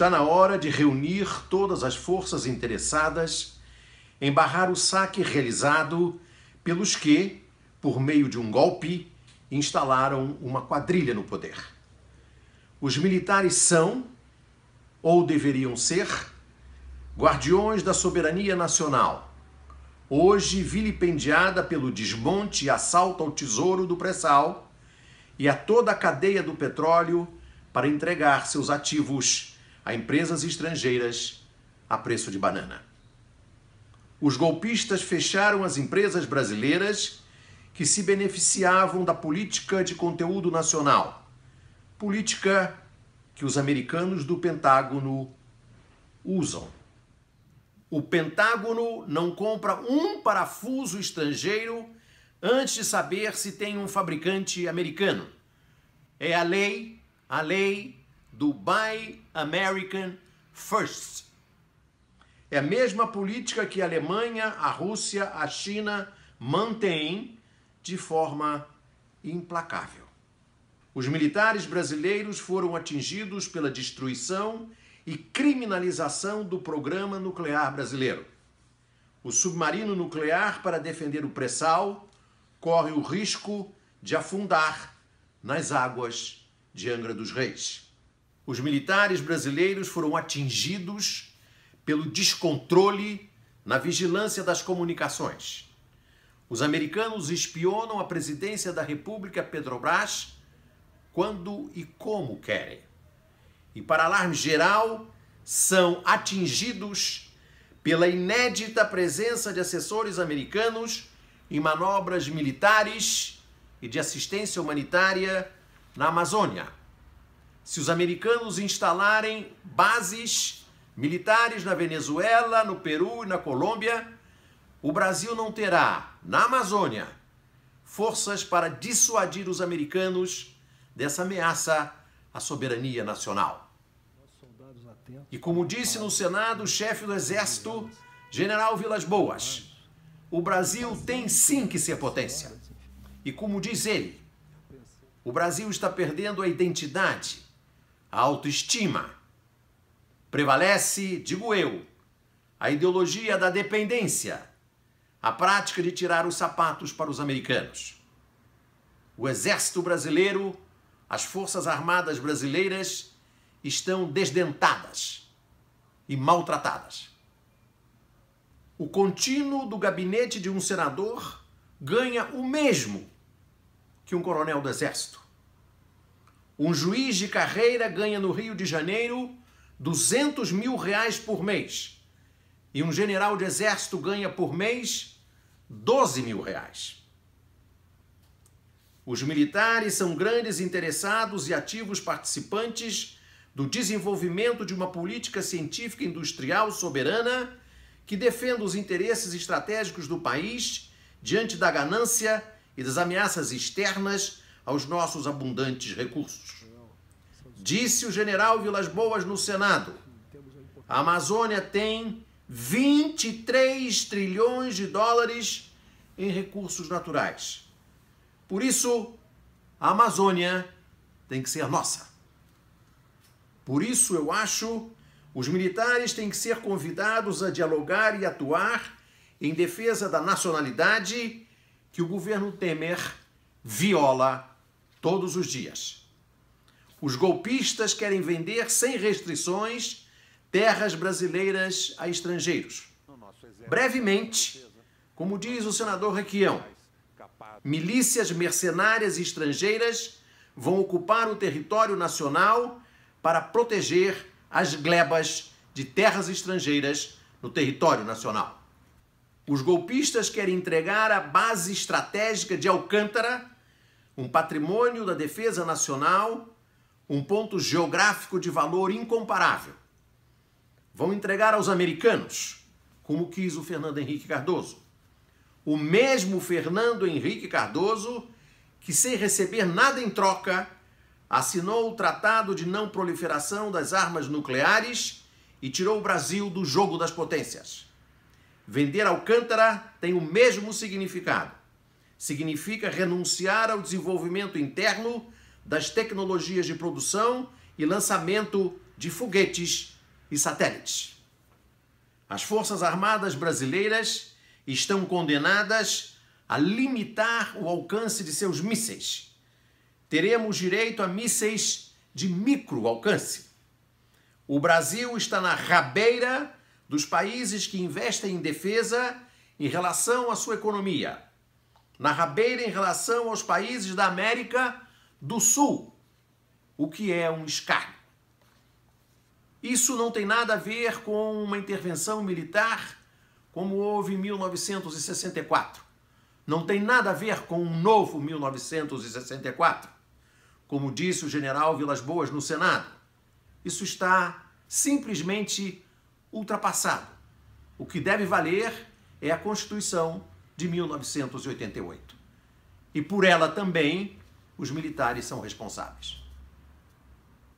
Está na hora de reunir todas as forças interessadas em barrar o saque realizado pelos que, por meio de um golpe, instalaram uma quadrilha no poder. Os militares são, ou deveriam ser, guardiões da soberania nacional, hoje vilipendiada pelo desmonte e assalto ao tesouro do pré-sal e a toda a cadeia do petróleo para entregar seus ativos a empresas estrangeiras a preço de banana. Os golpistas fecharam as empresas brasileiras que se beneficiavam da política de conteúdo nacional, política que os americanos do Pentágono usam. O Pentágono não compra um parafuso estrangeiro antes de saber se tem um fabricante americano. É a lei do Buy American First. É a mesma política que a Alemanha, a Rússia, a China mantêm de forma implacável. Os militares brasileiros foram atingidos pela destruição e criminalização do programa nuclear brasileiro. O submarino nuclear, para defender o pré-sal, corre o risco de afundar nas águas de Angra dos Reis. Os militares brasileiros foram atingidos pelo descontrole na vigilância das comunicações. Os americanos espionam a presidência da República Petrobras quando e como querem. E, para alarme geral, são atingidos pela inédita presença de assessores americanos em manobras militares e de assistência humanitária na Amazônia. Se os americanos instalarem bases militares na Venezuela, no Peru e na Colômbia, o Brasil não terá, na Amazônia, forças para dissuadir os americanos dessa ameaça à soberania nacional. E como disse no Senado o chefe do Exército, General Vilas Boas, o Brasil tem sim que ser potência. E como diz ele, o Brasil está perdendo a identidade, a autoestima. Prevalece, digo eu, a ideologia da dependência, a prática de tirar os sapatos para os americanos. O Exército brasileiro, as Forças Armadas brasileiras estão desdentadas e maltratadas. O contínuo do gabinete de um senador ganha o mesmo que um coronel do Exército. Um juiz de carreira ganha no Rio de Janeiro R$200 mil por mês. E um general de exército ganha por mês R$12 mil. Os militares são grandes interessados e ativos participantes do desenvolvimento de uma política científica industrial soberana que defenda os interesses estratégicos do país diante da ganância e das ameaças externas aos nossos abundantes recursos. Disse o general Vilas Boas no Senado: a Amazônia tem 23 trilhões de dólares em recursos naturais. Por isso, a Amazônia tem que ser nossa. Por isso, eu acho, os militares têm que ser convidados a dialogar e atuar em defesa da nacionalidade que o governo Temer viola todos os dias. Os golpistas querem vender sem restrições terras brasileiras a estrangeiros. Brevemente, como diz o senador Requião, milícias mercenárias estrangeiras vão ocupar o território nacional para proteger as glebas de terras estrangeiras no território nacional. Os golpistas querem entregar a base estratégica de Alcântara, um patrimônio da defesa nacional, um ponto geográfico de valor incomparável. Vão entregar aos americanos, como quis o Fernando Henrique Cardoso. O mesmo Fernando Henrique Cardoso que, sem receber nada em troca, assinou o Tratado de Não Proliferação das Armas Nucleares e tirou o Brasil do jogo das potências. Vender Alcântara tem o mesmo significado. Significa renunciar ao desenvolvimento interno das tecnologias de produção e lançamento de foguetes e satélites. As Forças Armadas brasileiras estão condenadas a limitar o alcance de seus mísseis. Teremos direito a mísseis de micro alcance. O Brasil está na rabeira dos países que investem em defesa em relação à sua economia. Na rabeira em relação aos países da América do Sul, o que é um escárnio. Isso não tem nada a ver com uma intervenção militar como houve em 1964. Não tem nada a ver com um novo 1964, como disse o general Vilas Boas no Senado. Isso está simplesmente ultrapassado. O que deve valer é a Constituição de 1988. E por ela também os militares são responsáveis.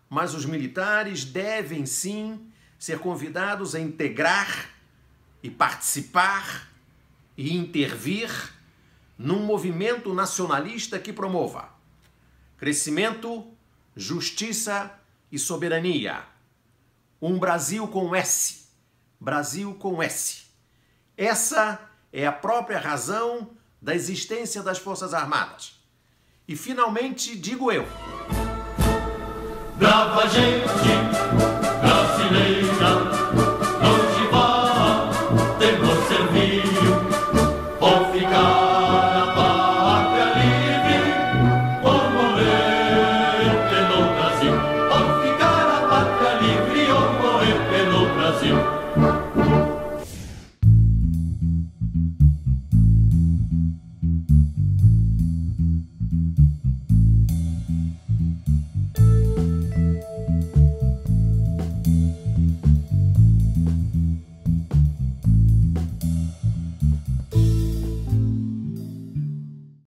Mas os militares devem sim ser convidados a integrar e participar e intervir num movimento nacionalista que promova crescimento, justiça e soberania. Um Brasil com S. Brasil com S. Essa é a própria razão da existência das Forças Armadas. E finalmente digo eu: brava gente!